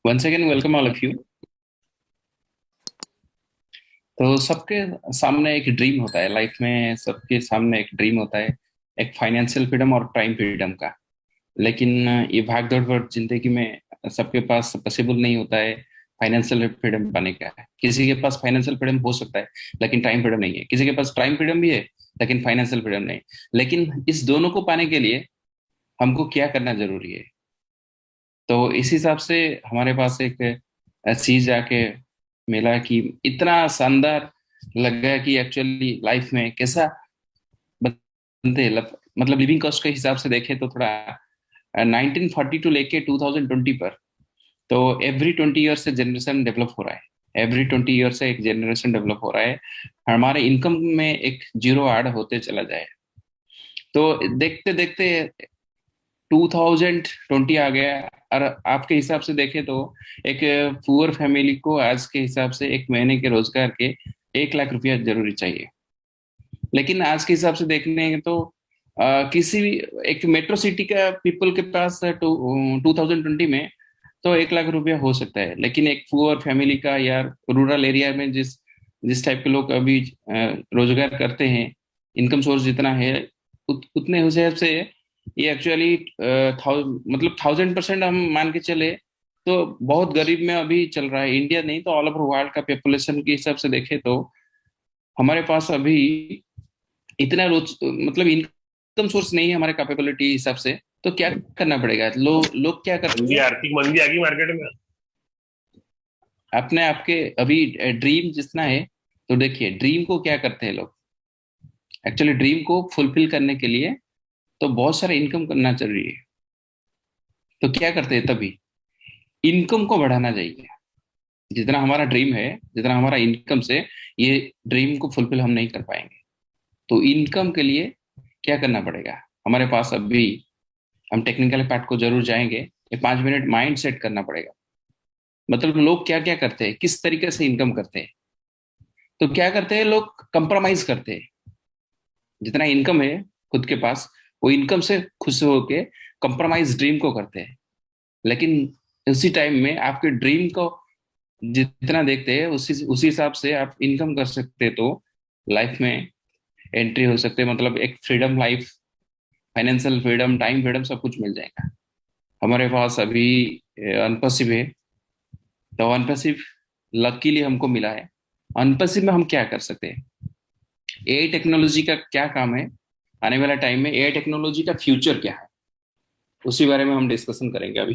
Once again, welcome all of you. तो सबके सामने एक ड्रीम होता है लाइफ में। सबके सामने एक ड्रीम होता है, एक फाइनेंशियल फ्रीडम और टाइम फ्रीडम का। लेकिन ये भाग दौड़ भर जिंदगी में सबके पास पॉसिबल नहीं होता है फाइनेंशियल फ्रीडम पाने का। किसी के पास फाइनेंशियल फ्रीडम हो सकता है लेकिन टाइम फ्रीडम नहीं है, किसी के पास टाइम फ्रीडम भी है लेकिन फाइनेंशियल फ्रीडम नहीं। लेकिन इस दोनों को पाने के लिए हमको क्या करना जरूरी है? तो इस हिसाब से हमारे पास एक चीज आके मिला कि इतना शानदार लग गया कि एक्चुअली लाइफ में कैसा बनते हैं। मतलब लिविंग कॉस्ट के हिसाब से देखें तो थोड़ा 1940 टू लेके 2020 पर, तो एवरी 20 ईयर से जनरेशन डेवलप हो रहा है। एवरी 20 ईयर से एक जनरेशन डेवलप हो रहा है। हमारे इनकम में एक जीरो ऐड होते चला जाए। तो देखते देखते 2020 आ गया। और आपके हिसाब से देखें तो एक पुअर फैमिली को आज के हिसाब से एक महीने के रोजगार के 1 लाख रुपया जरूरी चाहिए। लेकिन आज के हिसाब से देखने हैं तो किसी भी एक मेट्रो सिटी का पीपल के पास 2020 में तो 1 लाख रुपया हो सकता है। लेकिन एक पुअर फैमिली का या रूरल एरिया में जिस जिस टाइप के लोग अभी रोजगार करते हैं, इनकम सोर्स जितना है उतने हिसाब से ये एक्चुअली मतलब 1000% हम मान के चले तो बहुत गरीब में अभी चल रहा है। इंडिया नहीं तो ऑल ओवर वर्ल्ड का पॉपुलेशन के हिसाब से देखें तो हमारे पास अभी इतना रोज मतलब इनकम सोर्स नहीं है हमारे कैपेबिलिटी हिसाब से। तो क्या करना पड़ेगा? लोग क्या करते मंदी हैं? आर्थिक मंदी आ गई मार्केट में। अपने आपके अभी ड्रीम जितना है, तो देखिए ड्रीम को क्या करते हैं लोग। एक्चुअली ड्रीम को फुलफिल करने के लिए तो बहुत सारा इनकम करना जरूरी है। तो क्या करते हैं तभी? इनकम को बढ़ाना चाहिए। जितना हमारा ड्रीम है, जितना हमारा इनकम से ये ड्रीम को फुलफिल हम नहीं कर पाएंगे। तो इनकम के लिए क्या करना पड़ेगा हमारे पास? अभी हम टेक्निकल पार्ट को जरूर जाएंगे। ये 5 मिनट माइंड सेट करना पड़ेगा। मतलब लोग क्या क्या करते हैं, किस तरीके से इनकम करते हैं। तो क्या करते हैं लोग? कंप्रोमाइज करते हैं। जितना इनकम है खुद के पास, वो इनकम से खुश होके कंप्रोमाइज ड्रीम को करते हैं। लेकिन उसी टाइम में आपके ड्रीम को जितना देखते हैं उसी उसी हिसाब से आप इनकम कर सकते हैं। तो लाइफ में एंट्री हो सकते हैं, मतलब एक freedom life, financial freedom, time freedom, सब कुछ मिल जाएगा। हमारे पास अभी अनपसिव है। तो अनपसिव लकीली हमको मिला है। अनपसिव में हम क्या कर सकते हैं? एआई टेक्नोलॉजी का क्या काम है? आने वाला टाइम में एआई टेक्नोलॉजी का फ्यूचर क्या है, उसी बारे में हम डिस्कशन करेंगे अभी।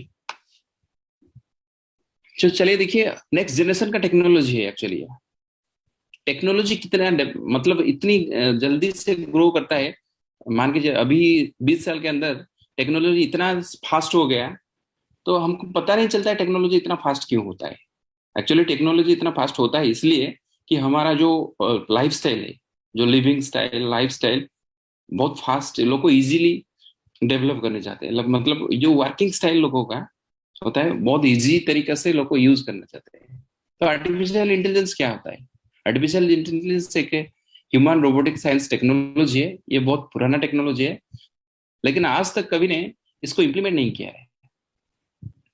तो चलिए देखिए, नेक्स्ट जनरेशन का टेक्नोलॉजी है एक्चुअली। टेक्नोलॉजी कितना मतलब इतनी जल्दी से ग्रो करता है। मान के अभी 20 साल के अंदर टेक्नोलॉजी इतना फास्ट हो गया, तो हमको पता नहीं चलता है टेक्नोलॉजी इतना फास्ट क्यों होता है। एक्चुअली टेक्नोलॉजी इतना फास्ट होता है इसलिए कि हमारा जो लाइफ स्टाइल है, जो लिविंग स्टाइल, लाइफ स्टाइल बहुत फास्ट है। लोग को इजीली डेवलप करने चाहते हैं। मतलब जो वर्किंग स्टाइल लोगों का होता है, बहुत इजी तरीके से लोग को यूज करना चाहते हैं। तो आर्टिफिशियल इंटेलिजेंस क्या होता है? आर्टिफिशियल इंटेलिजेंस एक ह्यूमन रोबोटिक साइंस टेक्नोलॉजी है। ये बहुत पुराना टेक्नोलॉजी है, लेकिन आज तक कभी ने इसको इम्प्लीमेंट नहीं किया है।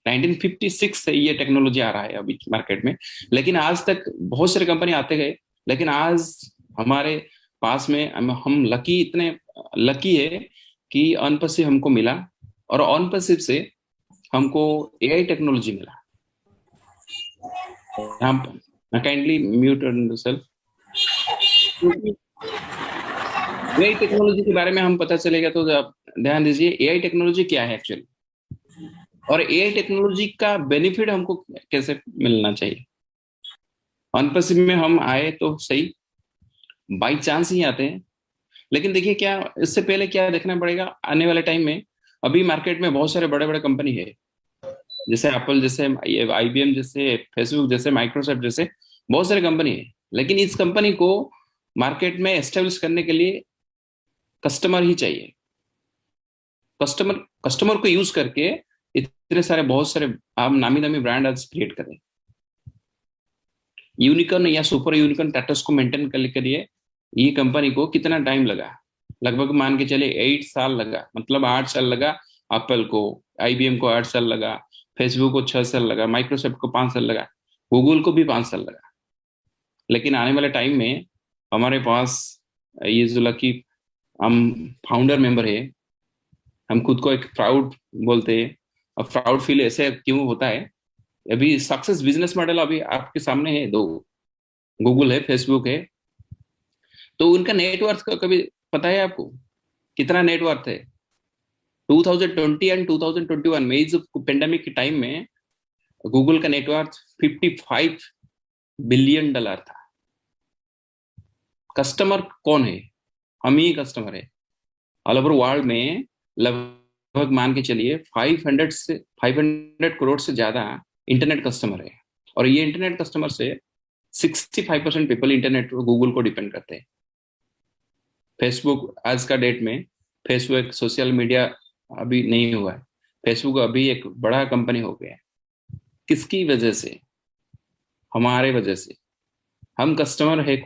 1956 से ये टेक्नोलॉजी आ रहा है अभी मार्केट में। लेकिन आज तक बहुत सारे कंपनी आते गए, लेकिन आज हमारे पास में हम लकी, इतने लकी है कि अनपसिव हमको मिला। और अनपसिव से हमको एआई टेक्नोलॉजी मिला। यहाँ काइंडली म्यूट सेल्फ। क्योंकि एआई टेक्नोलॉजी के बारे में हम पता चलेगा तो आप ध्यान दीजिए एआई टेक्नोलॉजी क्या है एक्चुअली, और एआई टेक्नोलॉजी का बेनिफिट हमको कैसे मिलना चाहिए। अनपसिव में हम आए तो सही, बाई चांस ही आते हैं। लेकिन देखिए क्या, इससे पहले क्या देखना पड़ेगा आने वाले टाइम में। अभी मार्केट में बहुत सारे बड़े बड़े कंपनी है, जैसे एप्पल जैसे, आईबीएम जैसे, फेसबुक जैसे, माइक्रोसॉफ्ट जैसे, बहुत सारे कंपनी है। लेकिन इस कंपनी को मार्केट में एस्टेब्लिश करने के लिए कस्टमर ही चाहिए। कस्टमर कस्टमर को यूज करके इतने सारे बहुत सारे आप नामी दामी ब्रांड आज क्रिएट करें। यूनिकॉर्न या सुपर यूनिकॉर्न टाटस को मेंटेन करने के लिए ये कंपनी को कितना टाइम लगा? लगभग मान के चले 8 साल लगा, मतलब 8 साल लगा एप्पल को, आईबीएम को 8 साल लगा, फेसबुक को 6 साल लगा, माइक्रोसॉफ्ट को 5 साल लगा, गूगल को भी 5 साल लगा। लेकिन आने वाले टाइम में हमारे पास ये जो लकी हम फाउंडर मेंबर है, हम खुद को एक प्राउड बोलते हैं। और प्राउड फील ऐसे क्यों होता है, अभी सक्सेस बिजनेस मॉडल अभी आपके सामने है दो, गूगल है, फेसबुक है। तो उनका नेटवर्थ का कभी पता है आपको कितना नेटवर्थ है? 2020 एंड 2021 में, इस पेंडेमिक के टाइम में, गूगल का नेटवर्थ $55 बिलियन था। कस्टमर कौन है? हम ही कस्टमर है। ऑल ओवर वर्ल्ड में लगभग मान के चलिए 500 करोड़ से ज्यादा इंटरनेट कस्टमर है। और ये इंटरनेट कस्टमर से 65% पीपल इंटरनेट गूगल को डिपेंड करते हैं। फेसबुक आज का डेट में, फेसबुक सोशल मीडिया अभी नहीं हुआ है, फेसबुक अभी एक बड़ा कंपनी हो गया है। किसकी वजह से? हमारे वजह से। हम कस्टमर है।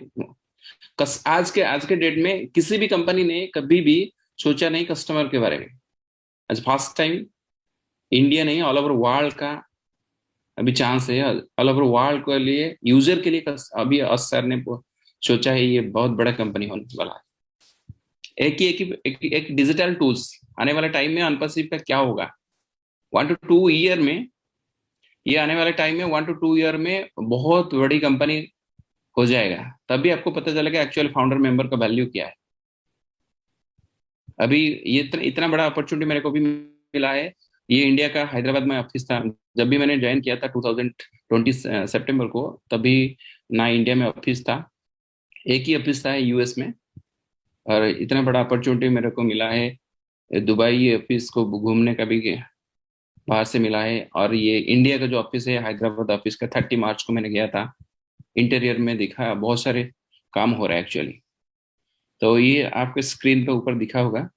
आज के डेट में किसी भी कंपनी ने कभी भी सोचा नहीं कस्टमर के बारे में। आज फर्स्ट टाइम इंडिया नहीं, ऑल ओवर वर्ल्ड का अभी चांस है। ऑल ओवर वर्ल्ड के लिए, यूजर के लिए अभी अस सर ने सोचा है ये बहुत बड़ा कंपनी होने वाला है। एक डिजिटल टूल्स आने वाले टाइम में अनपसिव का क्या होगा? 1 to 2 ईयर में, ये आने वाले टाइम में 1 to 2 ईयर में बहुत बड़ी कंपनी हो जाएगा। तभी आपको पता चलेगा एक्चुअल फाउंडर मेंबर का वैल्यू क्या है। अभी ये इतना बड़ा अपॉर्चुनिटी मेरे को भी मिला है। ये इंडिया का हैदराबाद में ऑफिस था। जब भी मैंने ज्वाइन किया था 2020 सितंबर को, तभी ना इंडिया में ऑफिस था, एक ही ऑफिस था यूएस में। और इतना बड़ा अपॉर्चुनिटी मेरे को मिला है। दुबई ऑफिस को घूमने का भी बाहर से मिला है। और ये इंडिया का जो ऑफिस है, हैदराबाद ऑफिस का, 30 मार्च को मैंने गया था। इंटीरियर में दिखा, बहुत सारे काम हो रहा है एक्चुअली। तो ये आपके स्क्रीन पे ऊपर दिखा होगा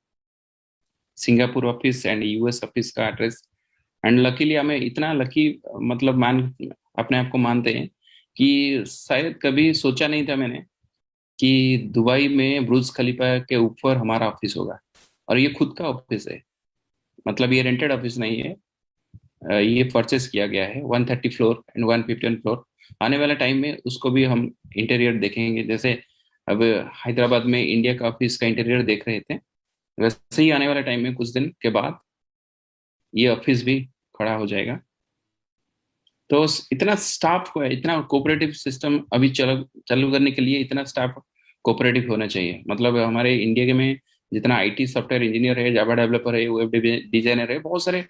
Singapore office and US office का एड्रेस। एंड लकीली हमें इतना लकी, मतलब मान अपने आप को मानते हैं कि शायद कभी सोचा नहीं था मैंने कि दुबई में ब्रुज खलीफा के ऊपर हमारा ऑफिस होगा। और ये खुद का ऑफिस है, मतलब ये रेंटेड ऑफिस नहीं है। ये परचेस किया गया है। 130 फ्लोर एंड 151 फ्लोर। आने वाले टाइम में उसको भी हम इंटीरियर देखेंगे। जैसे अब हैदराबाद में इंडिया का ऑफिस का इंटीरियर देख रहे थे, वैसे ही आने वाले टाइम में कुछ दिन के बाद ये ऑफिस भी खड़ा हो जाएगा। तो इतना स्टाफ को, इतना कोऑपरेटिव सिस्टम अभी चालू करने के लिए इतना स्टाफ कोऑपरेटिव होना चाहिए। मतलब हमारे इंडिया के में जितना आईटी सॉफ्टवेयर इंजीनियर है, जावा डेवलपर है, वेब डिजाइनर है, बहुत सारे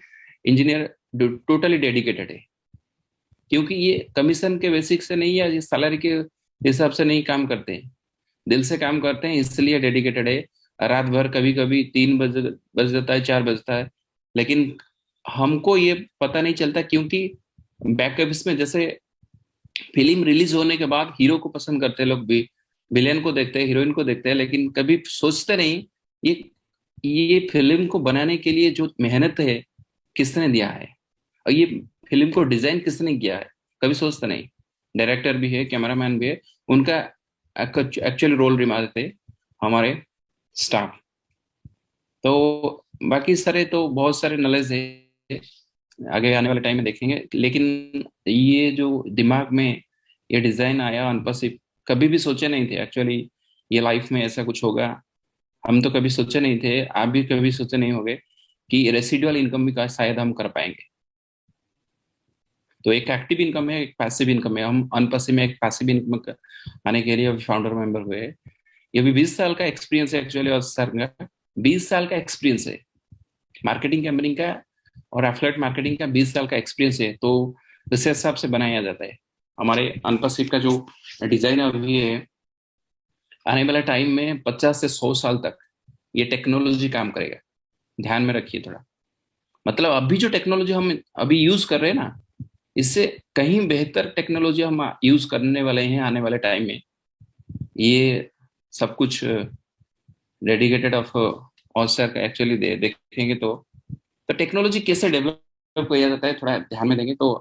इंजीनियर टोटली डेडिकेटेड है। क्योंकि ये कमीशन के बेसिक से नहीं, या ये सैलरी के हिसाब से नहीं काम करते हैं, दिल से काम करते हैं, इसलिए डेडिकेटेड है। रात भर कभी कभी 3 बज जाता है, 4 बजता है, लेकिन हमको ये पता नहीं चलता। क्योंकि बैक ऑफिस में जैसे फिल्म रिलीज होने के बाद हीरो को पसंद करते हैं लोग, भी विलेन को देखते हैं, हीरोइन को देखते हैं, लेकिन कभी सोचते नहीं ये ये फिल्म को बनाने के लिए जो मेहनत है किसने दिया है, और ये फिल्म को डिजाइन किसने किया है, कभी सोचते नहीं। डायरेक्टर भी है, कैमरामैन भी है, उनका एक्चुअल रोल निभाते थे हमारे स्टाफ। तो बाकी सारे तो बहुत सारे नॉलेज है, आगे आने वाले टाइम में देखेंगे। लेकिन ये जो दिमाग में ये डिजाइन आया अनपसिव, कभी भी सोचे नहीं थे एक्चुअली ये लाइफ में ऐसा कुछ होगा। हम तो कभी सोचे नहीं थे, आप भी कभी सोचे नहीं होंगे कि रेसिडुअल इनकम भी का शायद हम कर पाएंगे। तो एक एक्टिव इनकम है, एक पैसिव इनकम है। हम अनपसिव में एक पैसिव इनकम आने के लिए फाउंडर मेंबर हुए। ये भी 20 साल का एक्सपीरियंस है एक्चुअली। और सर का 20 साल का एक्सपीरियंस है मार्केटिंग कंपनी का, और एफिलिएट मार्केटिंग का 20 साल का एक्सपीरियंस है। तो इस हिसाब से बनाया जाता है। हमारे अनपसिव का जो डिजाइन अभी है, आने वाले टाइम में 50 से 100 साल तक ये टेक्नोलॉजी काम करेगा। ध्यान में रखिए थोड़ा। मतलब अभी जो टेक्नोलॉजी हम अभी यूज कर रहे हैं ना, इससे कहीं बेहतर टेक्नोलॉजी हम यूज करने वाले हैं आने वाले टाइम में। ये सब कुछ डेडिकेटेड ऑफ ऑसर का एक्चुअली देखेंगे तो टेक्नोलॉजी कैसे डेवलप किया जाता है थोड़ा ध्यान में देंगे तो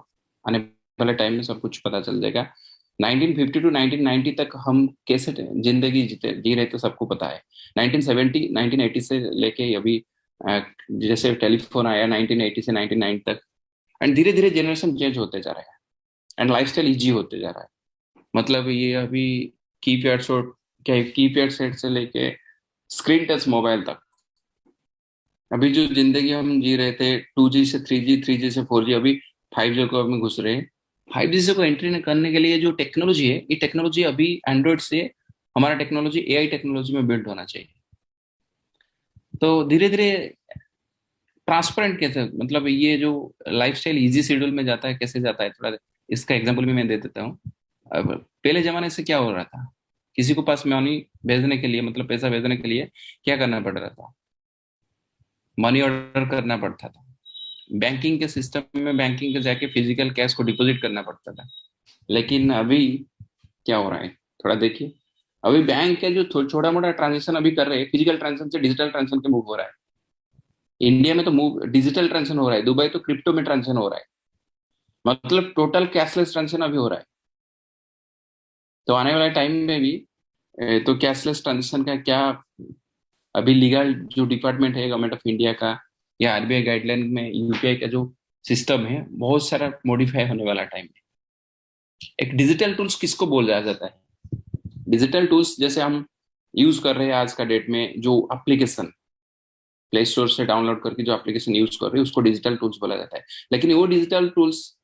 आने वाले टाइम में सब कुछ पता चल जाएगा। 1950 टू 1990 तक हम कैसे जिंदगी जी रहे तो सबको पता है। 1970 1980 से लेके अभी जैसे टेलीफोन आया 1980 से 1990 तक, एंड धीरे धीरे जनरेशन चेंज होते जा रहा है एंड लाइफस्टाइल इजी होते जा रहा है। मतलब ये अभी कीपैड शॉट क्या, कीपैड सेट से लेके स्क्रीन टच मोबाइल तक, अभी जो जिंदगी हम जी रहे थे 2G से 3G, 3G से 4G, अभी 5G को हम घुस रहे हैं। 5G से को एंट्री करने के लिए जो टेक्नोलॉजी है, ये टेक्नोलॉजी अभी एंड्रॉइड से, हमारा टेक्नोलॉजी एआई टेक्नोलॉजी में बिल्ड होना चाहिए। तो धीरे धीरे ट्रांसपेरेंट कैसे, मतलब ये जो लाइफस्टाइल इजी शेड्यूल में जाता है, कैसे जाता है, थोड़ा इसका एग्जांपल भी मैं दे देता हूँ। अब पहले जमाने से क्या हो रहा था, किसी को पास मनी भेजने के लिए, मतलब पैसा भेजने के लिए क्या करना पड़ रहा था, मनी ऑर्डर करना पड़ता था। बैंकिंग के सिस्टम में बैंकिंग के जाके फिजिकल कैश को डिपॉजिट करना पड़ता था। लेकिन अभी क्या हो रहा है, थोड़ा देखिए। अभी बैंक के जो छोटा मोटा ट्रांजेक्शन अभी कर रहे हैं, फिजिकल ट्रांजेक्शन से डिजिटल ट्रांजेक्शन के मूव हो रहा है। इंडिया में तो मूव डिजिटल ट्रांजेक्शन हो रहा है, दुबई तो क्रिप्टो में ट्रांजेक्शन हो रहा है, मतलब टोटल कैशलेस ट्रांजेक्शन अभी हो रहा है। तो आने वाले टाइम में भी तो कैशलेस ट्रांजेक्शन का क्या, अभी लीगल जो डिपार्टमेंट है गवर्नमेंट ऑफ इंडिया का, या आरबीआई गाइडलाइन में यूपीआई का जो सिस्टम है, बहुत सारा मॉडिफाई होने वाला टाइम है। एक डिजिटल टूल्स किसको बोला जाता है? डिजिटल टूल्स जैसे हम यूज कर रहे हैं आज का डेट में, जो एप्लीकेशन प्ले स्टोर से डाउनलोड करके जो एप्लीकेशन यूज कर रहे हैं, उसको डिजिटल टूल्स बोला जाता है। लेकिन वो डिजिटल टूल्स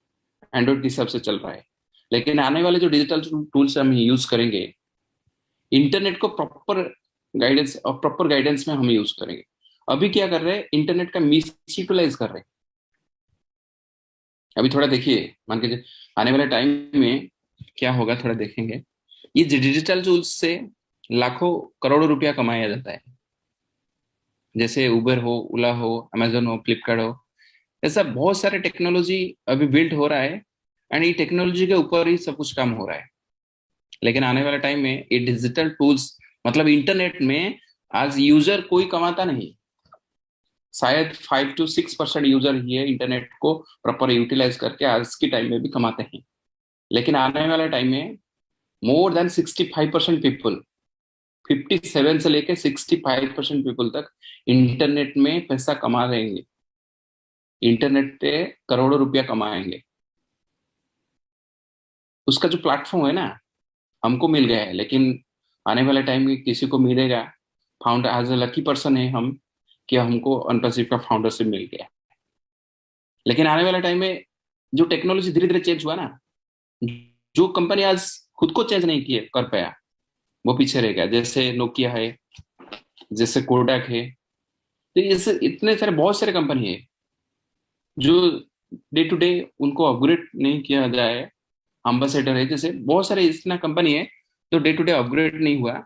एंड्रॉइड के हिसाब से चल रहा है। लेकिन आने वाले जो डिजिटल टूल्स हम यूज करेंगे, इंटरनेट को प्रॉपर गाइडेंस और प्रॉपर गाइडेंस में हम यूज करेंगे। अभी क्या कर रहे हैं, इंटरनेट का मिस यूटिलाइज कर रहे हैं। अभी थोड़ा देखिए, मान के आने वाले टाइम में क्या होगा, थोड़ा देखेंगे। ये डिजिटल टूल्स से लाखों करोड़ों रुपया कमाया जाता है। जैसे उबर हो, ओला हो, अमेजोन हो, फ्लिपकार्ट हो, ऐसा बहुत सारे टेक्नोलॉजी अभी बिल्ड हो रहा है। एंड ये टेक्नोलॉजी के ऊपर ही सब कुछ काम हो रहा है। लेकिन आने वाले टाइम में ये डिजिटल टूल्स, मतलब इंटरनेट में आज यूजर कोई कमाता नहीं। शायद 5 to 6% यूजर ही है इंटरनेट को प्रॉपर यूटिलाइज करके आज के टाइम में भी कमाते हैं। लेकिन आने वाले टाइम में मोर देन 65% पीपल, 57 से लेके 65% पीपल तक इंटरनेट में पैसा कमा रहेंगे, इंटरनेट पे करोड़ों रुपया कमाएंगे। उसका जो प्लेटफॉर्म है ना, हमको मिल गया है, लेकिन आने वाले टाइम में किसी को मिलेगा। Founder as a lucky person है हम, कि हमको अनटचिप का फाउंडरशिप मिल गया। लेकिन आने वाले टाइम में जो टेक्नोलॉजी धीरे धीरे चेंज हुआ ना, जो कंपनी आज खुद को चेंज नहीं किए कर पाया, वो पीछे रह गया। जैसे नोकिया है, जैसे कोडाक है, तो इस इतने सारे बहुत सारे कंपनी है जो डे टू डे उनको अपग्रेड नहीं किया जाए। एम्बेसडर है, जैसे बहुत सारे इतना कंपनी है जो डे टू डे अपग्रेड नहीं हुआ,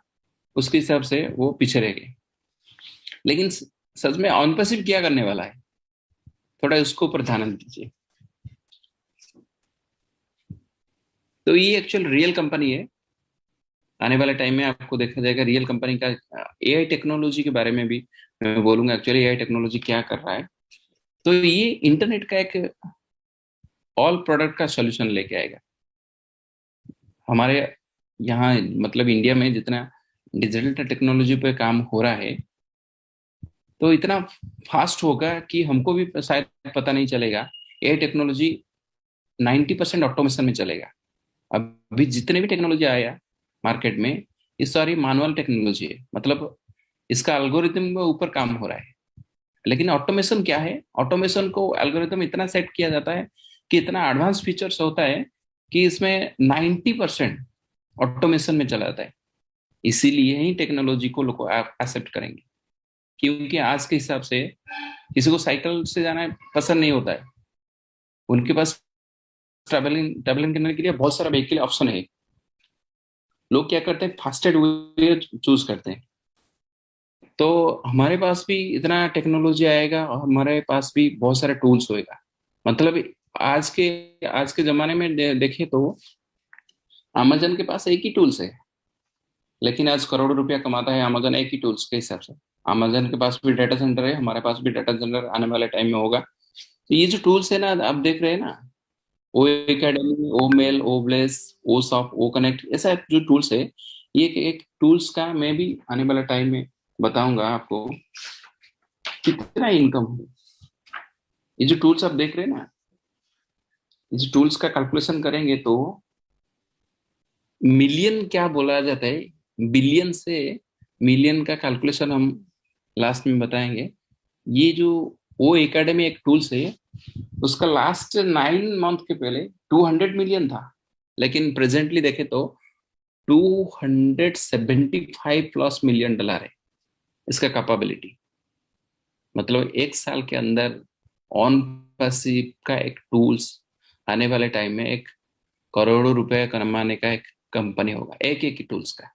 उसके हिसाब से वो पीछे रह गए। लेकिन सच में ऑन पैसिव क्या करने वाला है, थोड़ा उसको ऊपर ध्यान दीजिए। तो ये एक्चुअल रियल कंपनी है। आने वाले टाइम में आपको देखा जाएगा रियल कंपनी का। एआई टेक्नोलॉजी के बारे में भी मैं बोलूंगा, एक्चुअली एआई टेक्नोलॉजी क्या कर रहा है। तो ये इंटरनेट का एक ऑल प्रोडक्ट का सॉल्यूशन लेके आएगा हमारे यहाँ। मतलब इंडिया में जितना डिजिटल टेक्नोलॉजी पे काम हो रहा है, तो इतना फास्ट होगा कि हमको भी शायद पता नहीं चलेगा। एआई टेक्नोलॉजी 90% ऑटोमेशन में चलेगा। अभी जितने भी टेक्नोलॉजी आया मार्केट में, ये सारी मैनुअल टेक्नोलॉजी है, मतलब इसका एल्गोरिथम के ऊपर काम हो रहा है। लेकिन ऑटोमेशन क्या है, ऑटोमेशन को एल्गोरिथम इतना सेट किया जाता है कि इतना एडवांस फीचर्स होता है कि इसमें 90% ऑटोमेशन में चला जाता है। इसीलिए ही टेक्नोलॉजी को लोग एक्सेप्ट करेंगे, क्योंकि आज के हिसाब से किसी को साइकिल से जाना पसंद नहीं होता है। उनके पास ट्रैवलिंग ट्रैवलिंग करने के लिए बहुत सारा व्हीकल ऑप्शन है। लोग क्या करते हैं, फास्टेड वे चूज करते हैं। तो हमारे पास भी इतना टेक्नोलॉजी आएगा और हमारे पास भी बहुत सारे टूल्स होएगा। मतलब आज के जमाने में देखें तो अमेजन के पास एक ही टूल्स है, लेकिन आज करोड़ों रुपया कमाता है अमेजन एक ही टूल्स के हिसाब से। अमेजन के पास भी डाटा सेंटर है, हमारे पास भी डाटा सेंटर आने वाले टाइम में होगा। तो ये जो टूल्स है ना, आप देख रहे हैं ना, ओ एकेडमी, ओ मेल, ओ ब्लेस, ओ सॉफ्ट, ओ कनेक्ट, ऐसा जो टूल्स है, ये एक टूल्स का मैं भी आने वाला टाइम में बताऊंगा आपको कितना इनकम है। ये जो टूल्स आप देख रहे हैं ना, इस टूल्स का कैलकुलेशन करेंगे तो मिलियन क्या बोला जाता है, बिलियन से मिलियन का कैलकुलेशन हम लास्ट में बताएंगे। ये जो ओ एकेडमी एक टूल्स है, उसका लास्ट 9 मंथ के पहले 200 मिलियन था, लेकिन प्रेजेंटली देखे तो 275+ मिलियन डॉलर है इसका कैपेबिलिटी। मतलब एक साल के अंदर ऑन पैसिव का एक टूल्स आने वाले टाइम में एक करोड़ों रुपए कमाने का एक कंपनी होगा, एक एक ही टूल्स का।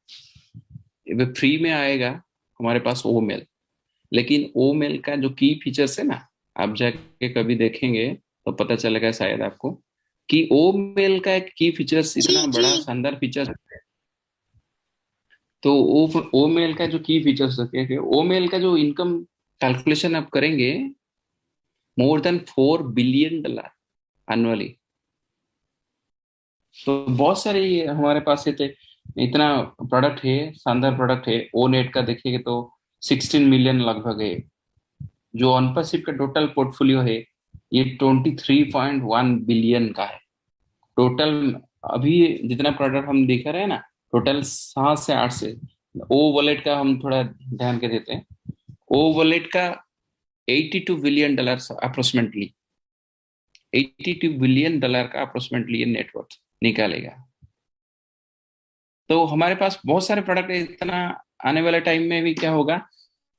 ये फ्री में आएगा हमारे पास ओ मेल। लेकिन ओ मेल का जो की फीचर्स है ना, आप जाके कभी देखेंगे तो पता चलेगा शायद आपको कि ओ मेल का एक की फीचर्स जी इतना जी। बड़ा शानदार फीचर। तो ओ मेल का जो की फीचर्स है, ओ मेल का जो इनकम कैलकुलेशन आप करेंगे, मोर देन $4 बिलियन एनुअली। तो बहुत सारे ये हमारे पास ये थे, इतना प्रोडक्ट है, शानदार प्रोडक्ट है। ओ नेट का देखिएगा तो 16 मिलियन लगभग है। जो ऑनपासिव का टोटल पोर्टफोलियो है, ये 23.1 बिलियन का है टोटल। अभी जितना प्रोडक्ट हम दिख रहे हैं ना, टोटल 7 से 8 से। ओ वॉलेट का हम थोड़ा ध्यान के देते हैं। ओ वॉलेट का $82 बिलियन अप्रोक्सीमेटली, $82 बिलियन का अप्रोक्सीमेटली ये नेटवर्थ निकालेगा। तो हमारे पास बहुत सारे प्रोडक्ट है इतना। आने वाले टाइम में भी क्या होगा,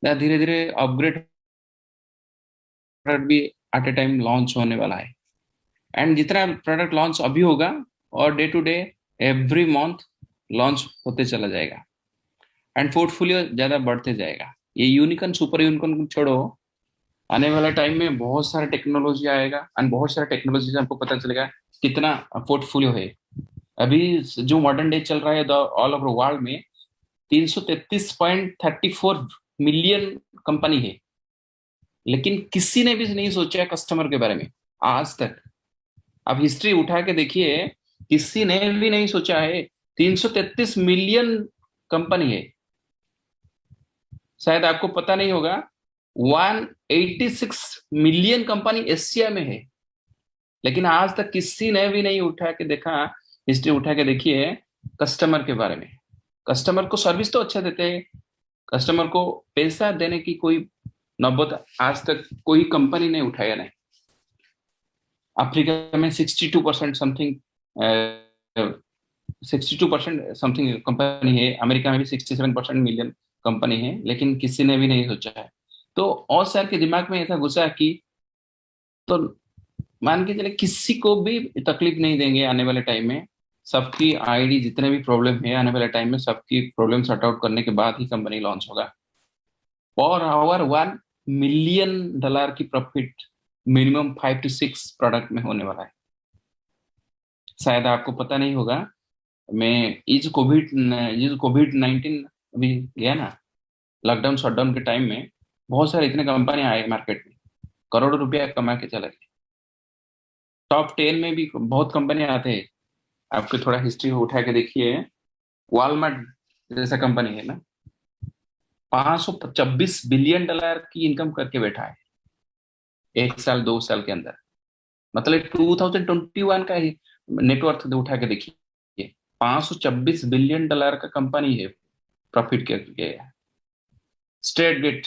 धीरे धीरे अपग्रेड प्रोडक्ट भी एट ए टाइम लॉन्च होने वाला है। एंड जितना प्रोडक्ट लॉन्च अभी होगा, और day to day every month launch होते चला जाएगा, एंड पोर्टफोलियो ज्यादा बढ़ते जाएगा। ये यूनिकॉर्न सुपर यूनिकॉर्न को छोड़ो, आने वाला टाइम में बहुत सारा टेक्नोलॉजी आएगा, एंड बहुत सारा टेक्नोलॉजी से हमको पता चलेगा कितना पोर्टफोलियो है। अभी जो मॉडर्न डे चल रहा है ऑल ओवर वर्ल्ड में 333.34 मिलियन कंपनी है। लेकिन किसी ने भी नहीं सोचा कस्टमर के बारे में आज तक। आप हिस्ट्री उठा के देखिए, किसी ने भी नहीं सोचा है 333 मिलियन कंपनी है। शायद आपको पता नहीं होगा, 186 मिलियन कंपनी एशिया में है। लेकिन आज तक किसी ने भी नहीं उठा के देखा, हिस्ट्री उठा के देखिए कस्टमर के बारे में। कस्टमर को सर्विस तो अच्छा देते हैं, कस्टमर को पैसा देने की कोई नौबत आज तक कोई कंपनी ने उठाया नहीं। अफ्रीका में 62% समथिंग, 62% समथिंग कंपनी है। अमेरिका में भी 67% मिलियन कंपनी है, लेकिन किसी ने भी नहीं सोचा है। तो और सर के दिमाग में ऐसा घुसा कि तो मान के चले किसी को भी तकलीफ नहीं देंगे आने वाले टाइम में। सबकी आईडी जितने भी प्रॉब्लम है आने वाले टाइम में, सबकी प्रॉब्लम सॉर्ट आउट करने के बाद ही कंपनी लॉन्च होगा। पर आवर $1 मिलियन की प्रॉफिट मिनिमम 5 to 6 प्रोडक्ट में होने वाला है। शायद आपको पता नहीं होगा, मैं ये जो कोविड 19 अभी गया ना, लॉकडाउन शटडाउन के टाइम में बहुत सारे इतने कंपनियां आए मार्केट में, करोड़ों रुपया कमा के चले गए। टॉप 10 में भी बहुत कंपनियां आते हैं। आपको थोड़ा हिस्ट्री उठा के देखिए, वॉलमार्ट जैसा कंपनी है ना, $526 बिलियन की इनकम करके बैठा है एक साल 2 साल के अंदर। मतलब 2021 का ही नेटवर्थ उठा के देखिए, $526 बिलियन का कंपनी है प्रॉफिट के। स्टेट गेट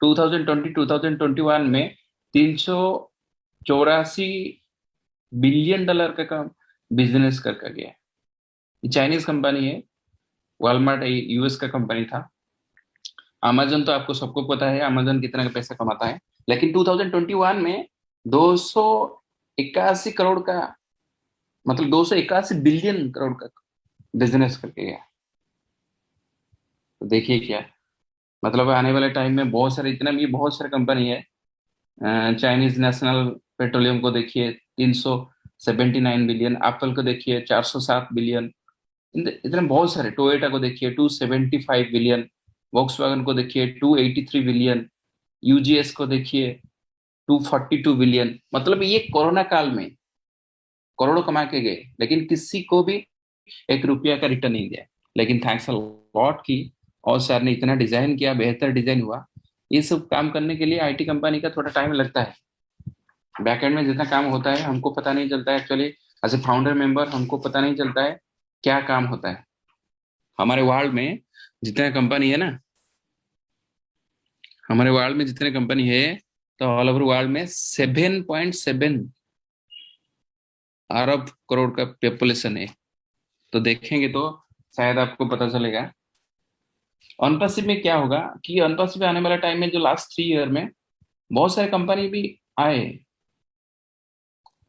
2020-2021 में $384 बिलियन का बिजनेस करके गया। ये चाइनीज कंपनी है। वॉलमार्ट यूएस का कंपनी था। अमेजन तो आपको सबको पता है अमेजन कितना का पैसा कमाता है। लेकिन 2021 में 281 करोड़ का, मतलब 281 बिलियन का बिजनेस करके गया। तो देखिए क्या, मतलब आने वाले टाइम में बहुत सारे, इतना भी बहुत सारे कंपनी है। चाइनीज नेशनल पेट्रोलियम को देखिए 379 बिलियन, एप्पल को देखिए 407 बिलियन। इतने बहुत सारे, टोयोटा को देखिए 275 बिलियन, वॉक्सवैगन को देखिए 283 बिलियन, यूजीएस को देखिए 242 बिलियन। मतलब ये कोरोना काल में करोड़ों कमा के गए, लेकिन किसी को भी एक रुपया का रिटर्न नहीं दिया। लेकिन थैंक्स अ लॉट की, और सर ने इतना डिजाइन किया, बेहतर डिजाइन हुआ। ये सब काम करने के लिए आईटी कंपनी का थोड़ा टाइम लगता है। बैकएंड में जितना काम होता है हमको पता नहीं चलता है actually. As a founder member हमको पता नहीं चलता है क्या काम होता है। हमारे वर्ल्ड में जितने कंपनी है ना, हमारे वर्ल्ड में जितने कंपनी है, तो ऑल ओवर वर्ल्ड में 7.7 अरब करोड़ का पॉपुलेशन है। तो देखेंगे तो शायद आपको पता चलेगा अनपासिव में क्या होगा, कि अनपासिव में आने वाला टाइम में जो लास्ट 3 ईयर में बहुत सारे कंपनी भी आए।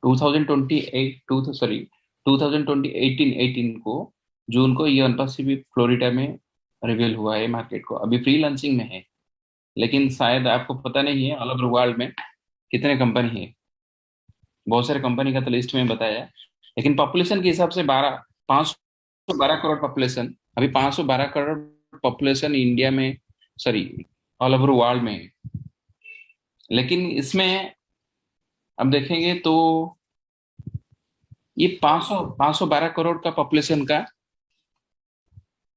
2028 टू सॉरी 2018 को जून को ये अनपासिफिक फ्लोरिडा में रिवील हुआ है मार्केट को, अभी फ्री लॉन्चिंग में है। लेकिन शायद आपको पता नहीं है ऑल ओवर वर्ल्ड में कितने कंपनी है। बहुत सारे कंपनी का तो लिस्ट में बताया है, लेकिन पॉपुलेशन के हिसाब से 512 करोड़ पॉपुलेशन, अभी 512 करोड़ पॉपुलेशन इंडिया में, सॉरी ऑल ओवर वर्ल्ड में है। लेकिन इसमें अब देखेंगे तो ये 512 करोड़ का पॉपुलेशन का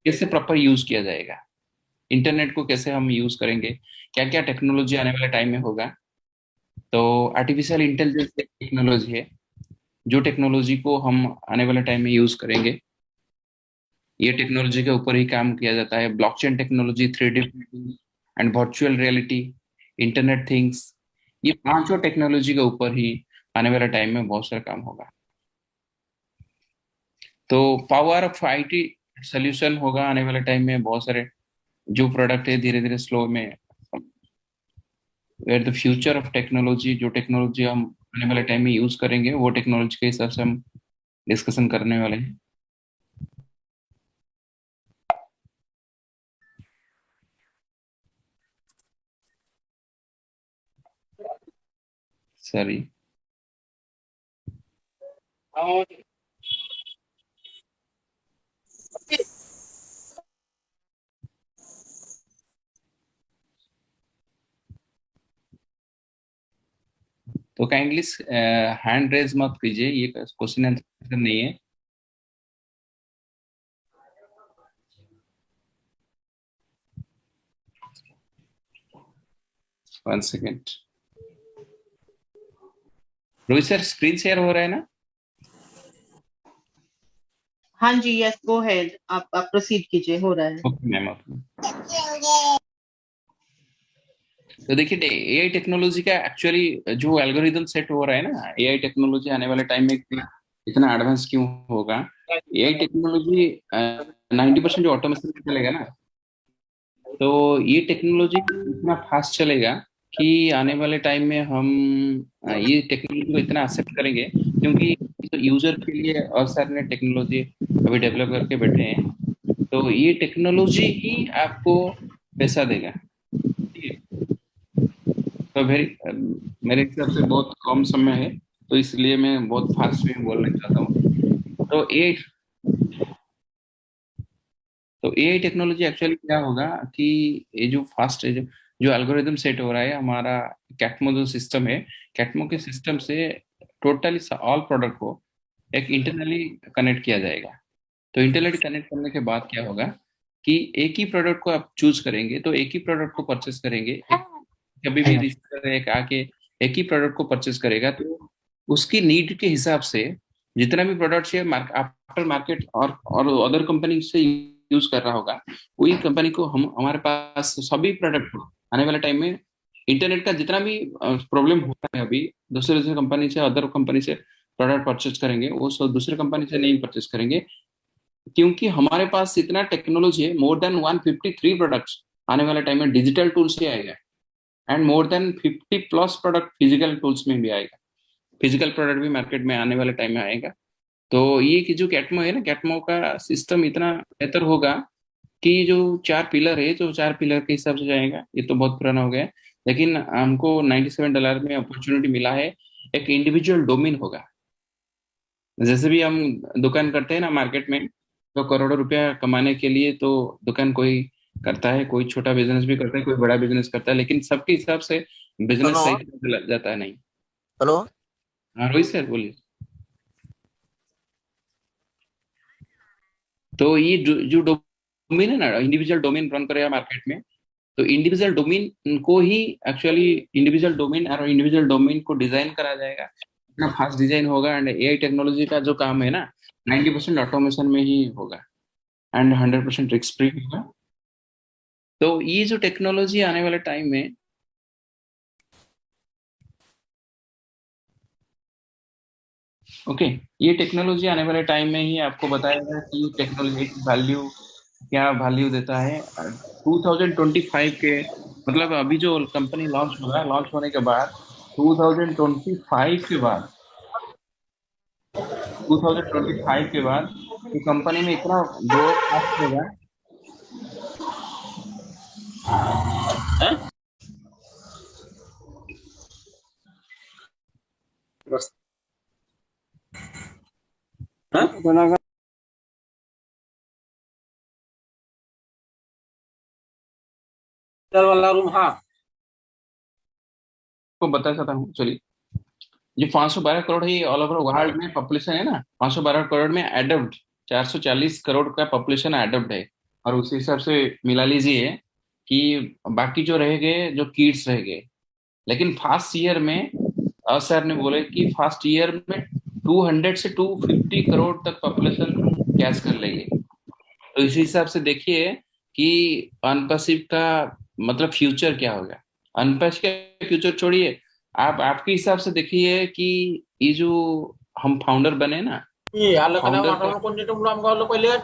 कैसे प्रॉपर यूज किया जाएगा, इंटरनेट को कैसे हम यूज करेंगे, क्या क्या टेक्नोलॉजी आने वाले टाइम में होगा। तो आर्टिफिशियल इंटेलिजेंस एक टेक्नोलॉजी है, जो टेक्नोलॉजी को हम आने वाले टाइम में यूज करेंगे। ये टेक्नोलॉजी के ऊपर ही काम किया जाता है, blockchain technology, 3D printing and virtual reality, internet things. ये पांचों टेक्नोलॉजी के ऊपर ही आने वाले टाइम में बहुत सारा काम होगा। तो पावर ऑफ आईटी सोल्यूशन होगा आने वाले टाइम में। बहुत सारे जो प्रोडक्ट है धीरे धीरे स्लो में, where the future of technology, जो टेक्नोलॉजी हम आने वाले टाइम में यूज करेंगे वो टेक्नोलॉजी के हिसाब से हम डिस्कशन करने वाले हैं। सॉरी। तो काइंडली हैंड रेज मत कीजिए, ये क्वेश्चन आंसर नहीं है। 1 second. Rohit sir screen share हो रहा है ना? हाँ जी, यस गो हेड, आप प्रोसीड कीजिए, हो रहा है। Okay ma'am, okay. तो देखिए एआई टेक्नोलॉजी का एक्चुअली जो एल्गोरिदम सेट हो रहा है ना, एआई टेक्नोलॉजी आने वाले टाइम में इतना इतना एडवांस क्यों होगा। एआई टेक्नोलॉजी 90% जो ऑटोमेशन में चलेगा ना, तो ये टेक्नोलॉजी इतना फास्ट चलेगा कि आने वाले टाइम में हम ये टेक्नोलॉजी को इतना एक्सेप्ट करेंगे, क्योंकि तो यूजर के लिए और सारे टेक्नोलॉजी अभी डेवलप करके बैठे हैं। तो ये टेक्नोलॉजी ही आपको पैसा देगा, ठीक है। तो मेरे हिसाब से बहुत कम समय है, तो इसलिए मैं बहुत फास्ट में बोलना चाहता हूँ। तो एआई टेक्नोलॉजी एक्चुअली क्या होगा कि ये जो फास्ट है, जो एल्गोरिदम सेट हो रहा है हमारा, कैटमो जो सिस्टम है, कैटमो के सिस्टम से टोटली ऑल प्रोडक्ट को एक इंटरनली कनेक्ट किया जाएगा। तो इंटरनेट कनेक्ट करने के बाद क्या होगा कि एक ही प्रोडक्ट को आप चूज करेंगे, तो एक ही प्रोडक्ट को परचेस करेंगे। कभी भी रिसेलर एक आके एक ही प्रोडक्ट को परचेस करेगा, तो उसकी नीड के हिसाब से जितना भी प्रोडक्ट है आफ्टर मार्केट और अदर कंपनी से यूज कर रहा होगा, वही कंपनी को हम हमारे पास सभी प्रोडक्ट को आने वाले टाइम में इंटरनेट का जितना भी प्रॉब्लम होता है अभी, दूसरे दूसरे कंपनी से, अदर कंपनी से प्रोडक्ट परचेज करेंगे, वो सब दूसरे कंपनी से नहीं परचेज करेंगे। क्योंकि हमारे पास इतना टेक्नोलॉजी है, मोर देन 153 प्रोडक्ट्स आने वाले टाइम में डिजिटल टूल से आएगा, and more than 50+ product physical tools में भी आएगा। फिजिकल प्रोडक्ट भी मार्केट में आने वाले टाइम में आएगा। तो ये कि जो कैटमो है ना, कैटमो का सिस्टम इतना बेहतर होगा कि जो 4 पिलर है, जो 4 पिलर के हिसाब से जाएगा। ये तो बहुत पुराना हो गया है, लेकिन हमको $97 में अपॉर्चुनिटी मिला है। एक इंडिविजुअल डोमेन होगा। जैसे भी हम दुकान करते हैं ना मार्केट में, तो करोड़ों रुपया कमाने के लिए तो दुकान कोई करता है, कोई छोटा बिजनेस भी करता है, कोई बड़ा बिजनेस करता है, लेकिन सबके हिसाब से बिजनेस हेलो। सही तरह से जाता है नहीं। हेलो। हाँ रोहित सर बोलिए। तो ये जो डोमेन है ना, इंडिविजुअल डोमेन रन करेगा मार्केट में, तो इंडिविजुअल डोमेन को ही एक्चुअली इंडिविजुअल डोमेन और इंडिविजुअल डोमेन को डिजाइन करा जाएगा, इतना फास्ट डिजाइन होगा। एंड एआई टेक्नोलॉजी का जो काम है ना, 90% ऑटोमेशन में ही होगा एंड 100% रिस्क फ्री होगा। तो ये जो टेक्नोलॉजी आने वाले टाइम में, ओके, ये टेक्नोलॉजी आने वाले टाइम में ही आपको बताएगा कि टेक्नोलॉजी की वैल्यू क्या वैल्यू देता है। 2025 के, मतलब अभी जो कंपनी लॉन्च होगा, लॉन्च होने के बाद 2025 के बाद 2025 के बाद तो कंपनी में इतना ग्रोथ होगा। वाला रूम, हाँ को बता सकता हूँ, चलिए। जो 512 करोड़ है, ये ऑल ओवर वर्ल्ड में पॉपुलेशन है ना, 512 करोड़ में एडप्ट 440 करोड़ का पॉपुलेशन एडप्ट है। और उसी हिसाब से मिला लीजिए कि बाकी जो रह गए, जो किड्स रह गए। लेकिन फास्ट ईयर में सर ने बोले कि फास्ट ईयर में 200 से 250 करोड़ तक पॉपुलेशन कैच कर लेंगे। तो इसी हिसाब से देखिए कि अनपसिव का मतलब फ्यूचर क्या होगा। अनपैसिव का फ्यूचर छोड़िए, आप आपके हिसाब से देखिए कि ये जो हम फाउंडर बने ना, ये आलं का नाही फाउंडर का वाटावलं कोणते टुमडं आमका आलं पहिले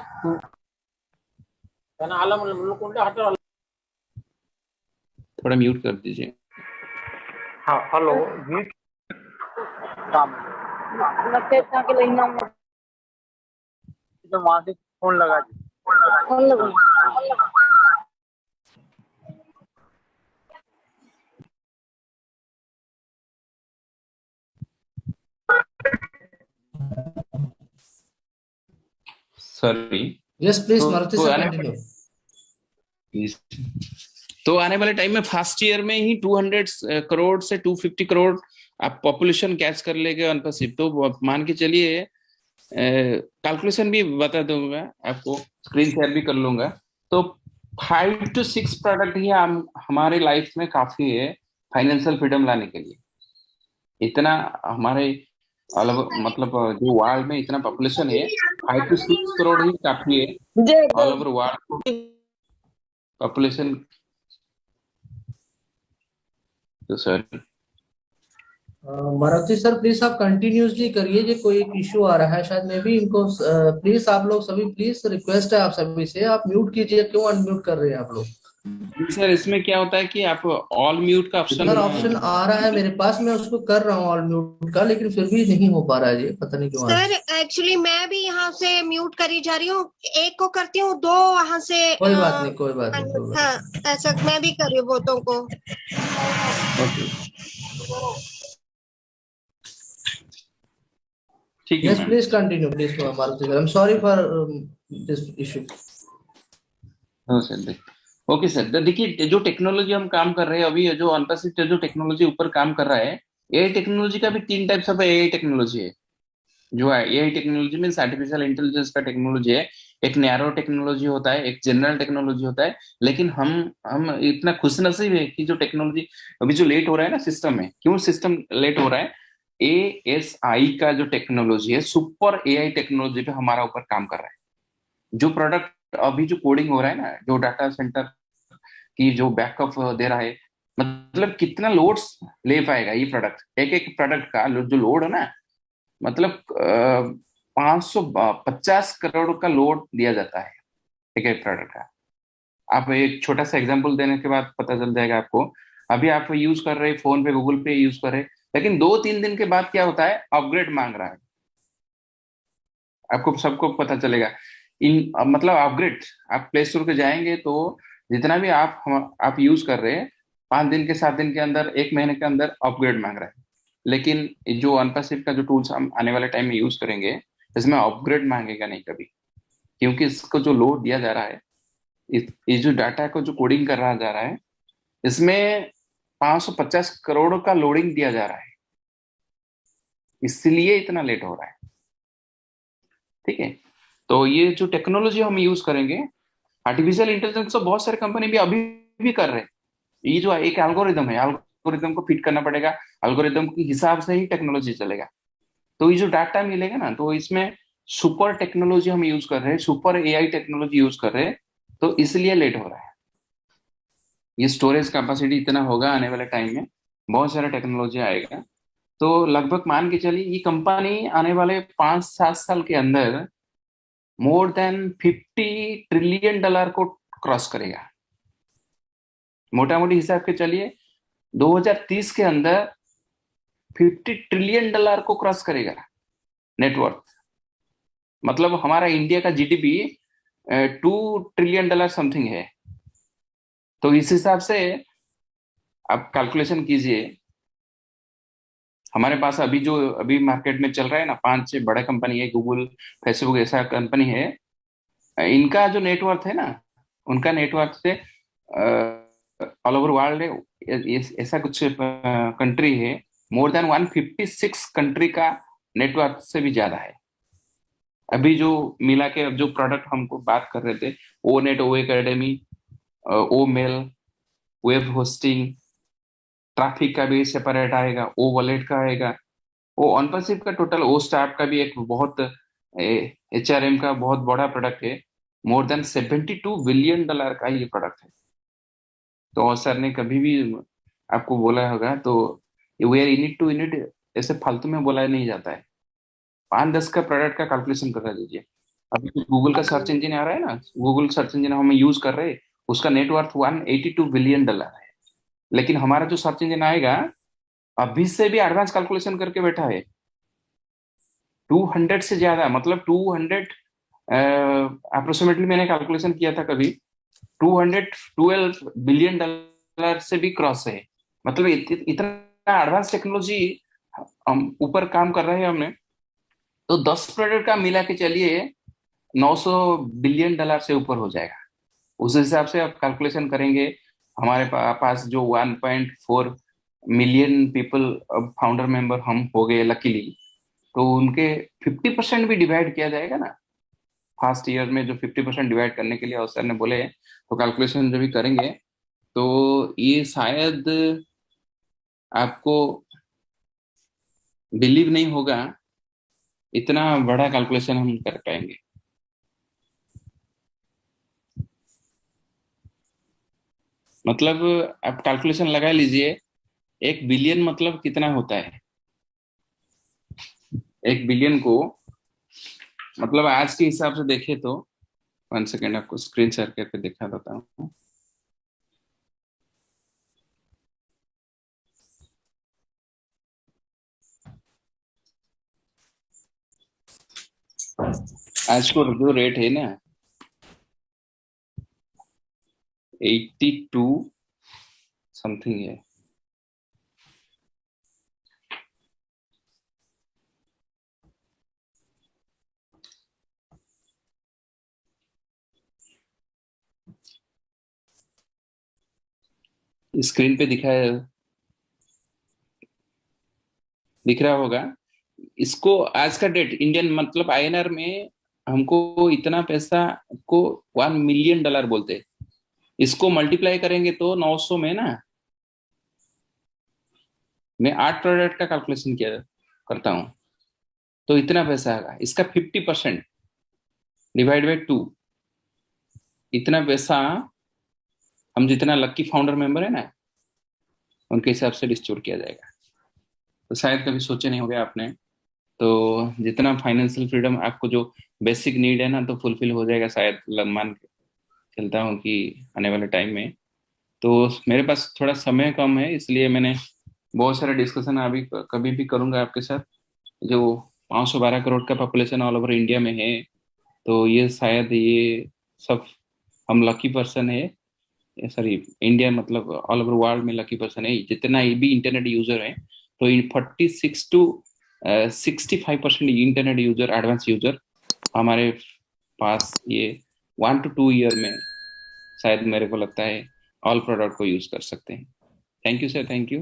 त्यांना आलं म्हणलं कोणते हटवलं थोड़ा म्यूट कर दीजिए। हाँ हेलो जी काम लगते इतना के लेना तो वहां से फोन लगा दी फोन लगा सॉरी। यस प्लीज मारुति तो सर आने कंटिन्यू। तो आने वाले टाइम में फर्स्ट ईयर में ही 200 करोड़ से 250 करोड़ आप पॉपुलेशन कैच कर लेंगे अनपसिव। तो मान के चलिए, कैलकुलेशन भी बता दूंगा आपको, स्क्रीन शेयर भी कर लूंगा। तो 5 to 6 प्रोडक्ट ही हम हमारे लाइफ में काफी है फाइनेंशियल फ्रीडम लाने के लिए। इतना हमारे अलग, मतलब जो वर्ल्ड में इतना पॉपुलेशन है, 5 to 6 करोड़ ही काफी है ऑल ओवर वर्ल्ड पॉपुलेशन। तो सर मारुति सर प्लीज आप कंटिन्यूसली करिए, ये कोई एक इशू आ रहा है शायद मे भी इनको। प्लीज आप लोग सभी, प्लीज रिक्वेस्ट है आप सभी से, आप म्यूट कीजिए, क्यों अनम्यूट कर रहे हैं आप लोग। सर इसमें क्या होता है कि आप ऑल म्यूट का सर ऑप्शन आ रहा है मेरे पास, मैं उसको कर रहा हूँ ऑल म्यूट का, लेकिन फिर भी नहीं हो पा रहा है, ये पता नहीं क्यों। सर एक्चुअली मैं भी यहाँ से म्यूट करी जा रही हूँ, एक को करती हूँ, दो वहां से। कोई बात नहीं, कोई बात नहीं, कोई बात हाँ ऐसा मैं भी कर रही हूँ बहुतों को। ठीक है। Yes please continue please Maruti sir, I am sorry for this issue. Sir okay sir, तो देखिए जो टेक्नोलॉजी हम काम कर रहे हैं अभी, जो अनप्रसिद्ध जो टेक्नोलॉजी ऊपर काम कर रहा है, एआई टेक्नोलॉजी का भी 3 टाइप्स ऑफ एआई टेक्नोलॉजी है। जो है एआई टेक्नोलॉजी में आर्टिफिशियल इंटेलिजेंस का टेक्नोलॉजी है। एक नैरो टेक्नोलॉजी होता है, एक जनरल टेक्नोलॉजी होता है। लेकिन हम इतना खुशनसीब है कि जो टेक्नोलॉजी अभी जो लेट हो रहा है ना सिस्टम में, क्यों सिस्टम लेट हो रहा है, एएसआई का जो टेक्नोलॉजी है, सुपर एआई टेक्नोलॉजी पे हमारा ऊपर काम कर रहा है। जो प्रोडक्ट अभी जो कोडिंग हो रहा है ना, जो डाटा सेंटर की जो बैकअप दे रहा है, मतलब कितना लोड्स ले पाएगा ये प्रोडक्ट, एक एक प्रोडक्ट का जो लोड है ना, मतलब 550 करोड़ का लोड दिया जाता है एक एक प्रोडक्ट का। आप एक छोटा सा एग्जांपल देने के बाद पता चल जाएगा आपको। अभी आप यूज कर रहे फोन पे, गूगल पे यूज कर रहे, लेकिन 2-3 दिन के बाद क्या होता है, अपग्रेड मांग रहा है। आपको सबको पता चलेगा इन, मतलब अपग्रेड। आप प्ले स्टोर पे जाएंगे तो जितना भी आप यूज कर रहे हैं, 5 दिन के 7 दिन के अंदर, 1 महीने के अंदर अपग्रेड मांग रहा है। लेकिन जो अनपैसिव का जो टूल्स हम आने वाले टाइम में यूज करेंगे, इसमें अपग्रेड मांगेगा नहीं कभी। क्योंकि इसको जो लोड दिया जा रहा है, ये जो डाटा को जो कोडिंग कर रहा जा रहा है, इसमें 550 करोड़ का लोडिंग दिया जा रहा है, इसलिए इतना लेट हो रहा है। ठीक है। तो ये जो टेक्नोलॉजी हम यूज करेंगे, आर्टिफिशियल इंटेलिजेंस, तो बहुत सारे कंपनी भी अभी भी कर रहे हैं। ये जो एक एल्गोरिदम है, एल्गोरिदम को फिट करना पड़ेगा, एल्गोरिदम के हिसाब से ही टेक्नोलॉजी चलेगा। तो ये जो डाटा मिलेगा ना, तो इसमें सुपर टेक्नोलॉजी हम यूज कर रहे हैं, सुपर एआई टेक्नोलॉजी यूज कर रहे हैं, तो इसलिए लेट हो रहा है। ये स्टोरेज कैपेसिटी इतना होगा आने वाले टाइम में, बहुत सारा टेक्नोलॉजी आएगा। तो लगभग मान के चलिए ये कंपनी आने वाले 5-7 साल के अंदर मोर देन $50 ट्रिलियन को क्रॉस करेगा। मोटा मोटी हिसाब के चलिए 2030 के अंदर $50 ट्रिलियन को क्रॉस करेगा नेटवर्थ। मतलब हमारा इंडिया का जीडीपी $2 ट्रिलियन समथिंग है। तो इस हिसाब से आप कैलकुलेशन कीजिए। हमारे पास अभी मार्केट में चल रहा है ना, 5-6 बड़ा कंपनी है, गूगल, फेसबुक, ऐसा कंपनी है। इनका जो नेटवर्थ है ना, उनका नेटवर्थ से ऑल ओवर वर्ल्ड ऐसा कुछ कंट्री है, मोर देन 156 कंट्री का नेटवर्क से भी ज्यादा है। अभी जो मिला के जो प्रोडक्ट हमको बात कर रहे थे, ओ नेट, ओ एकेडमी, ओ मेल, वेब होस्टिंग, ट्रैफिक का भी सेपरेट आएगा, ओ वॉलेट का आएगा, ओ ऑनपर्सिव का टोटल, ओ स्टाफ का भी एक बहुत, एचआरएम का बहुत बड़ा प्रोडक्ट है। मोर देन $72 बिलियन का ये प्रोडक्ट है। तो सर ने कभी भी आपको बोला होगा, तो वेयर यूनिट टू यूनिट ऐसे फालतू में बोला नहीं जाता है। 5-10 का प्रोडक्ट का कैलकुलेशन कर दीजिए। अभी जो गूगल का सर्च इंजन आ रहा है ना, गूगल सर्च इंजन हम यूज कर रहे हैं, उसका नेटवर्थ $182 बिलियन है। लेकिन हमारा जो सर्च इंजन आएगा अभी से भी एडवांस कैलकुलेशन करके बैठा है, 200 से ज्यादा, मतलब 200 अप्रोक्सीमेटली मैंने कैलकुलेशन किया था कभी, $212 बिलियन से भी क्रॉस है। मतलब इतना एडवांस टेक्नोलॉजी हम ऊपर काम कर रहे हैं हमने। तो 10 प्रोडक्ट का मिला के चलिए $900 बिलियन से ऊपर हो जाएगा। उस हिसाब से आप कैलकुलेशन करेंगे। हमारे पास जो 1.4 मिलियन पीपल फाउंडर मेंबर हम हो गए लकीली, तो उनके 50% भी डिवाइड किया जाएगा ना, फर्स्ट ईयर में जो 50% डिवाइड करने के लिए अवसर ने बोले, तो कैलकुलेशन जो भी करेंगे, तो ये शायद आपको बिलीव नहीं होगा, इतना बड़ा कैलकुलेशन हम कर पाएंगे। मतलब आप कैलकुलेशन लगा लीजिए, 1 बिलियन मतलब कितना होता है। 1 बिलियन को मतलब आज के हिसाब से देखे तो, 1 सेकेंड आपको स्क्रीन शेयर करके दिखा देता हूँ। आज को जो रेट है ना, 82 समथिंग है। स्क्रीन पे दिख रहा होगा। इसको आज का डेट इंडियन मतलब आईएनआर में हमको इतना पैसा को $1 मिलियन बोलते हैं। इसको मल्टीप्लाई करेंगे तो 900 में ना, मैं 8 प्रोडक्ट का कैलकुलेशन किया करता हूँ, तो इतना पैसा आएगा। इसका 50% डिवाइड बाई 2, इतना पैसा हम जितना लक्की फाउंडर मेंबर है ना, उनके हिसाब से डिस्ट्रीब्यूट किया जाएगा। तो शायद कभी सोचे नहीं होगा आपने। तो जितना फाइनेंशियल फ्रीडम आपको जो बेसिक नीड है ना, तो फुलफिल हो जाएगा शायद, मान के चलता हूँ कि आने वाले टाइम में। तो मेरे पास थोड़ा समय कम है, इसलिए मैंने बहुत सारे डिस्कशन अभी कभी भी करूंगा आपके साथ। जो 512 करोड़ का पॉपुलेशन ऑल ओवर इंडिया में है, तो ये शायद ये सब हम लकी पर्सन है, सॉरी इंडिया मतलब ऑल ओवर वर्ल्ड में लकी पर्सन है जितना ये भी इंटरनेट यूजर है। तो 46 to 65% internet user, advance user हमारे पास ये 1 to 2 ईयर में शायद मेरे को लगता है ऑल प्रोडक्ट को यूज कर सकते हैं। Thank you sir, thank you.